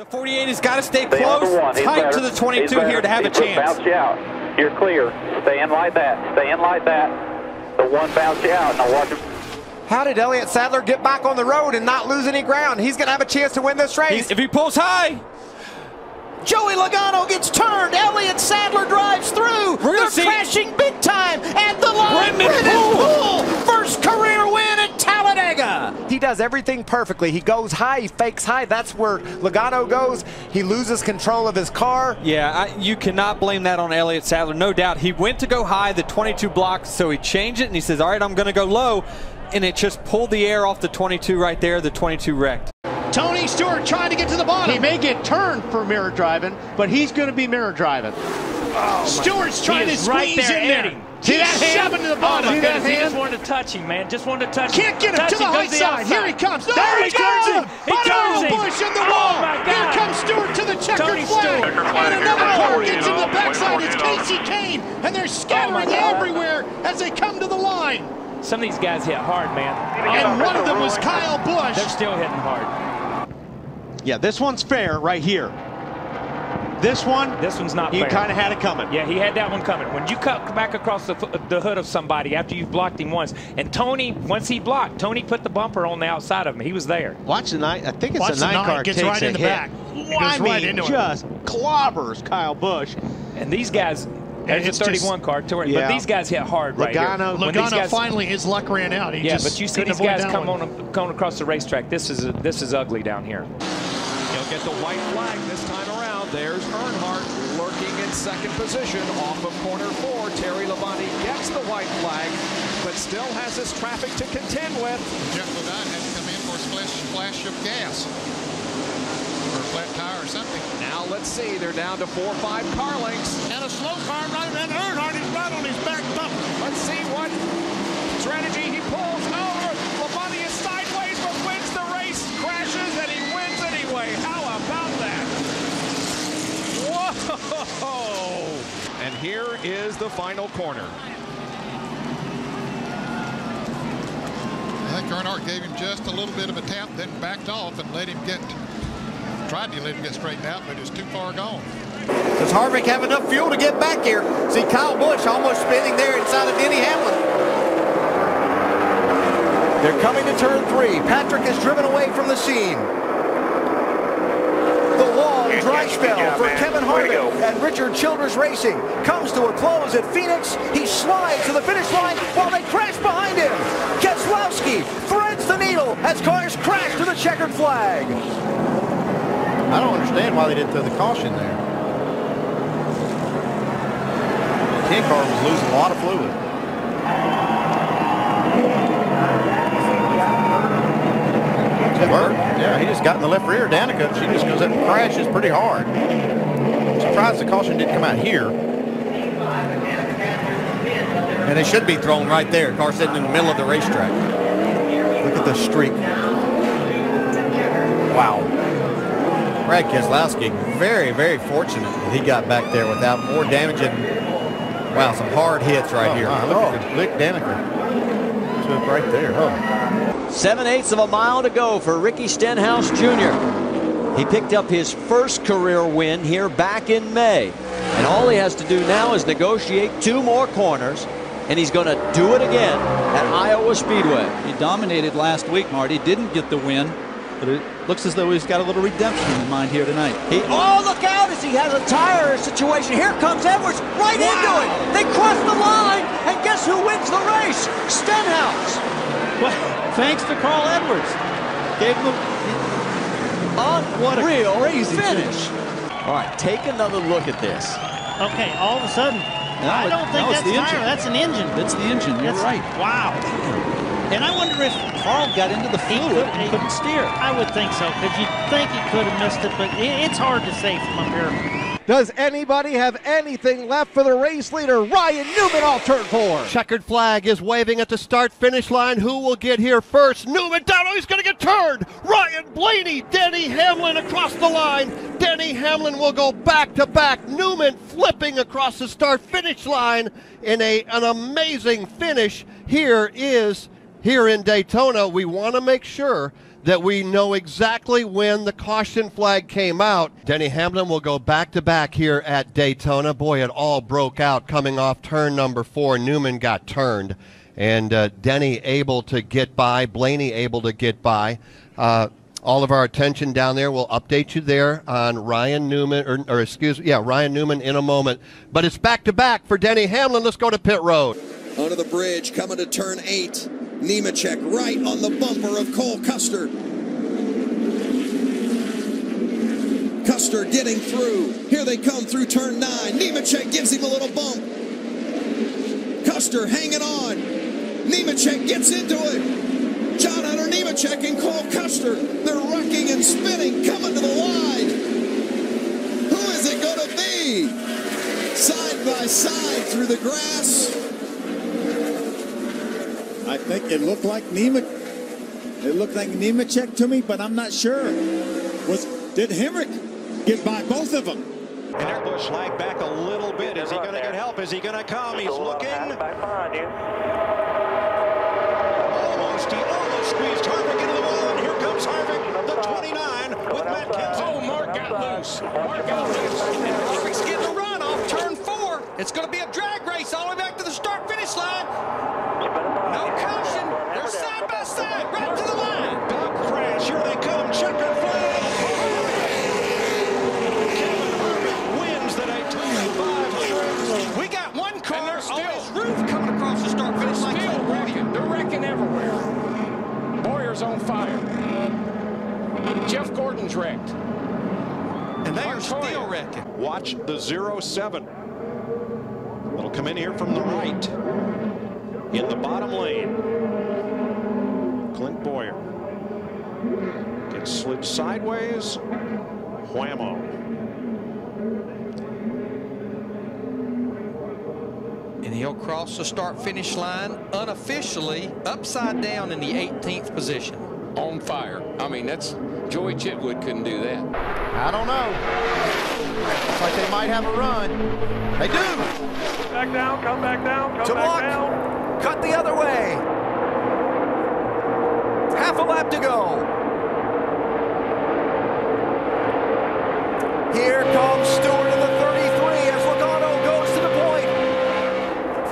The 48 has got to stay close, tight to the 22 here to have a chance. Bounce you out. You're clear. Stay in like that. Stay in like that. The one bounce you out. Now watch him. How did Elliott Sadler get back on the road and not lose any ground? He's going to have a chance to win this race. If he pulls high. Joey Logano gets turned. Elliott Sadler drives through. They're crashing big time at the line. Brendan Poole, first career win at Talladega. He does everything perfectly. He goes high, he fakes high. That's where Logano goes. He loses control of his car. Yeah, you cannot blame that on Elliott Sadler, no doubt. He went to go high, the 22 blocks, so he changed it, and he says, all right, I'm going to go low, and it just pulled the air off the 22 right there. The 22 wrecked. Tony Stewart trying to get to the bottom. He may get turned for mirror driving, but he's going to be mirror driving. Oh, Stewart's trying to squeeze in there. See that hand? Shoving to the bottom. See that hand? He just wanted to touch him, man. Just wanted to touch him. Can't get him to the high side. Here he comes. No, he turns him. Bottom Bush in the wall. Here comes Stewart to the checkered flag. And another car gets him the backside. It's Casey Kane. And they're scattering everywhere as they come to the line. Some of these guys hit hard, man. And one of them was Kyle Busch. They're still hitting hard. Yeah, this one's fair right here. This one's not fair. You kind of had it coming. Yeah, he had that one coming. When you cut back across the hood of somebody after you've blocked him once, and Tony, once he blocked, Tony put the bumper on the outside of him. He was there. Watch the night. I think it's a 9-car gets right in the back. Just clobbers Kyle Busch. And these guys, there's a 31 car touring, but these guys hit hard right here. Logano finally, his luck ran out. He just but you see these guys going across the racetrack. This is ugly down here. He'll get the white flag this time around. There's Earnhardt lurking in second position off of corner 4. Terry Labonte gets the white flag, but still has his traffic to contend with. Jeff Ledine had to come in for a splash of gas. Or a flat tire or something. Now let's see. They're down to 4 or 5 car lengths. And a slow car right, and Earnhardt is right on his back bumper. Let's see what strategy he pulls. Oh, Labonte is sideways, but wins the race, crashes, and he wins anyway. How about that? Whoa! And here is the final corner. I think Earnhardt gave him just a little bit of a tap, then backed off and tried to let him get straightened out, but it was too far gone. Does Harvick have enough fuel to get back here? See Kyle Busch almost spinning there inside of Denny Hamlin. They're coming to turn 3. Patrick is driven away from the scene. The long dry spell for Kevin Harvick and Richard Childress Racing comes to a close at Phoenix. He slides to the finish line while they crash behind him. Keselowski threads the needle as cars crash to the checkered flag. I don't understand why they didn't throw the caution there. The 10 car was losing a lot of fluid. Yeah, he just got in the left rear. Danica, she just goes up and crashes pretty hard. Surprised the caution didn't come out here. And it should be thrown right there. Car sitting in the middle of the racetrack. Look at the streak. Wow. Brad Keselowski, very, very fortunate that he got back there without more damage and, wow, some hard hits right here. Look, Danica took right there. 7/8 of a mile to go for Ricky Stenhouse Jr. He picked up his first career win here back in May. And all he has to do now is negotiate 2 more corners, and he's going to do it again at Iowa Speedway. He dominated last week, Marty. Didn't get the win, but it looks as though he's got a little redemption in mind here tonight. Oh, look out as he has a tire situation. Here comes Edwards right into it. They cross the line, and guess who wins the race? Stenhouse. Well, thanks to Carl Edwards. Gave him what a crazy finish. All right, take another look at this. Okay, all of a sudden, I don't think that's the tire. That's an engine. That's the engine. You're right. Wow. And I wonder if Carl got into the fluid and couldn't steer. I would think so, because you'd think he could have missed it, but it's hard to say from up here. Does anybody have anything left for the race leader? Ryan Newman off turn 4. Checkered flag is waving at the start-finish line. Who will get here first? Newman down. Oh, he's going to get turned. Ryan Blaney, Denny Hamlin across the line. Denny Hamlin will go back-to-back. Newman flipping across the start-finish line in an amazing finish. Here in Daytona. We want to make sure that we know exactly when the caution flag came out. Denny Hamlin will go back-to-back here at Daytona. Boy, it all broke out coming off turn number 4. Newman got turned, and Denny able to get by, Blaney able to get by. All of our attention down there. We'll update you there on Ryan Newman, Ryan Newman in a moment. But it's back-to-back for Denny Hamlin. Let's go to pit road. Onto the bridge, coming to turn 8. Nemechek right on the bumper of Cole Custer. Custer getting through. Here they come through turn 9. Nemechek gives him a little bump. Custer hanging on. Nemechek gets into it. John Hunter Nemechek and Cole Custer. They're rocking and spinning, coming to the line. Who is it going to be? Side by side through the grass. I think it looked like Nemechek to me, but I'm not sure. Did Hemrick get by both of them? And there Busch lagged back a little bit. Is he going to get help? Is he going to come? He's looking. Almost, he almost squeezed Harvick into the wall, and here comes Harvick, the 29 with Matt Kenseth. Oh, Mark got loose. Mark got loose. And Harvick's getting a run off turn 4. It's going to be a drag race all the way back to the start-finish line. No caution. They're side by side, right to the line. Big crash. Here they come. Checkered flag. Kevin Harvick wins the Daytona 500. We got one car on his roof coming across the start-finish line. They're wrecking everywhere. Boyer's on fire. Jeff Gordon's wrecked. And they are still wrecking. Watch the 07. It'll come in here from the right. In the bottom lane, Clint Bowyer gets slid sideways. Whammo. And he'll cross the start-finish line unofficially upside down in the 18th position. On fire. I mean, that's Joey Chitwood couldn't do that. I don't know. Looks like they might have a run. They do. Back down, come back down, come back down. Cut the other way. Half a lap to go. Here comes Stewart in the 33 as Logano goes to the point.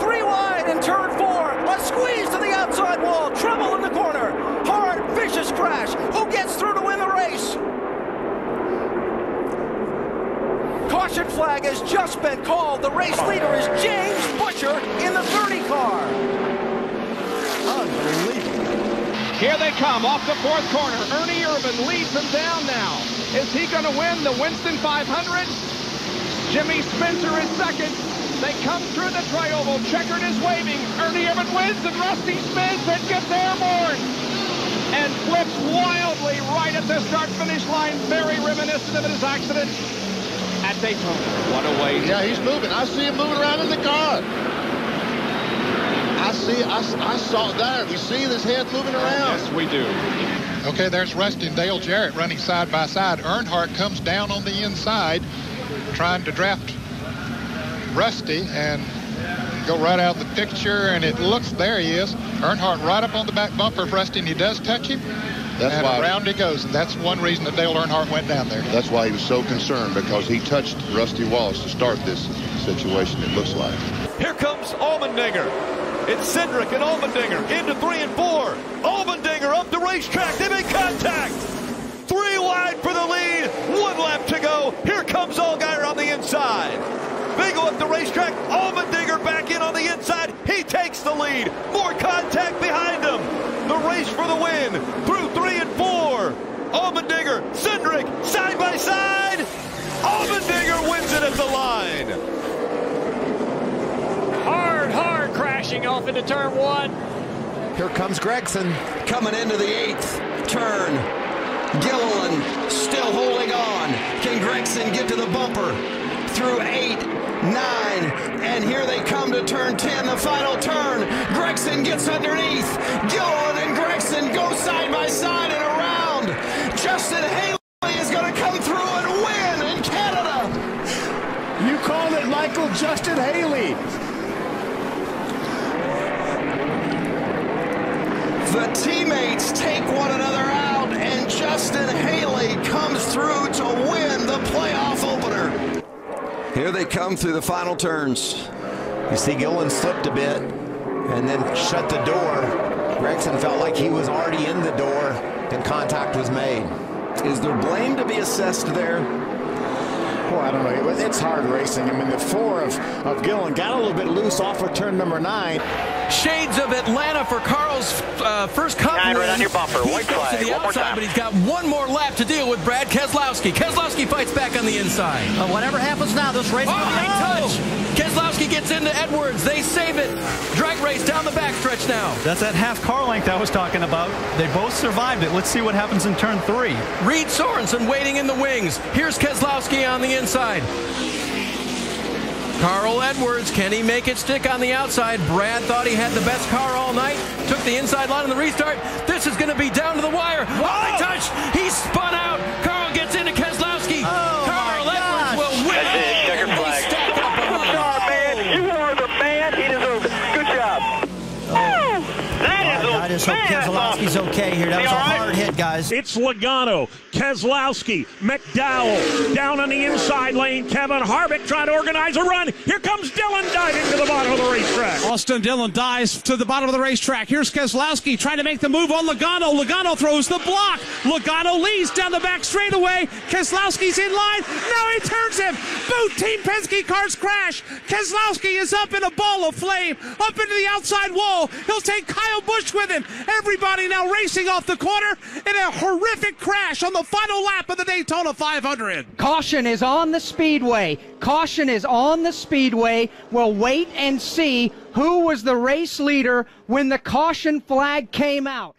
3 wide in turn 4. A squeeze to the outside wall. Trouble in the corner. Hard, vicious crash. Who gets through to win the race? Caution flag has just been called. The race leader is James Butcher in the 30 car. Unbelievable. Here they come off the 4th corner. Ernie Irvan leads them down now. Is he going to win the Winston 500? Jimmy Spencer is second. They come through the tri-oval. Checkered is waving. Ernie Irvan wins, and Rusty spins and gets airborne and flips wildly right at the start-finish line. Very reminiscent of his accident at Daytona. What a way. Yeah, he's moving. I see him moving around in the car. I saw it there. We see his head moving around. Yes, we do. Okay, there's Rusty and Dale Jarrett running side by side. Earnhardt comes down on the inside, trying to draft Rusty and go right out of the picture, and it looks, there he is. Earnhardt right up on the back bumper of Rusty, and he does touch him. That's and why around he goes. And that's one reason that Dale Earnhardt went down there. That's why he was so concerned, because he touched Rusty Wallace to start this situation, it looks like. Here comes Allmendinger. It's Cindric and Allmendinger into 3 and 4. Allmendinger up the racetrack. They make contact. 3 wide for the lead. 1 lap to go. Here comes Allgaier on the inside. They go up the racetrack. Allmendinger back in on the inside. He takes the lead. More contact behind him. The race for the win through 3 and 4. Allmendinger, Cindric, side by side. Allmendinger wins it at the line. Hard crashing off into turn 1. Here comes Gregson. Coming into the 8th turn. Gilliland still holding on. Can Gregson get to the bumper? Through 8, 9, and here they come to turn 10, the final turn. Gregson gets underneath. Gilliland and Gregson go side by side and around. Justin Haley is going to come through and win in Canada. You called it, Michael. Justin Haley. The teammates take one another out Justin Haley comes through to win the playoff opener. Here they come through the final turns. You see Gillen slipped a bit and then shut the door. Gregson felt like he was already in the door and contact was made. Is there blame to be assessed there? Well, I don't know. It's hard racing. I mean, the 4 of Gillen got a little bit loose off of turn number 9. Shades of Atlanta for Carl's first Cup win. Right on your bumper. White He goes flag. to the One more outside, time. but he's got one more lap to deal with Brad Keselowski. Keselowski fights back on the inside. Whatever happens now, this race will be touch. Keselowski gets into Edwards. They save it. Drag race down the backstretch now. That's that half car length I was talking about. They both survived it. Let's see what happens in turn 3. Reed Sorensen waiting in the wings. Here's Keselowski on the inside. Carl Edwards, can he make it stick on the outside? Brad thought he had the best car all night. Took the inside line on the restart. This is going to be down to the wire. Oh, they touched. He spun out. Carl gets into Keselowski. Carl Edwards will win. That's it. Checker flag. Good job, man. You are the man. He deserves it. Good job. I just hope Keselowski's okay here. That was a hard hit, guys. It's Logano, Keselowski, McDowell down on the inside lane. Kevin Harvick trying to organize a run. Here comes Dillon diving to the bottom of the racetrack. Austin Dillon dives to the bottom of the racetrack. Here's Keselowski trying to make the move on Logano. Logano throws the block. Logano leads down the back straightaway. Keselowski's in line. Now he turns him. Both Team Penske cars crash. Keselowski is up in a ball of flame, up into the outside wall. He'll take Kyle Busch with him. Everybody now racing off the corner in a horrific crash on the final lap of the Daytona 500. Caution is on the speedway. Caution is on the speedway. We'll wait and see who was the race leader when the caution flag came out.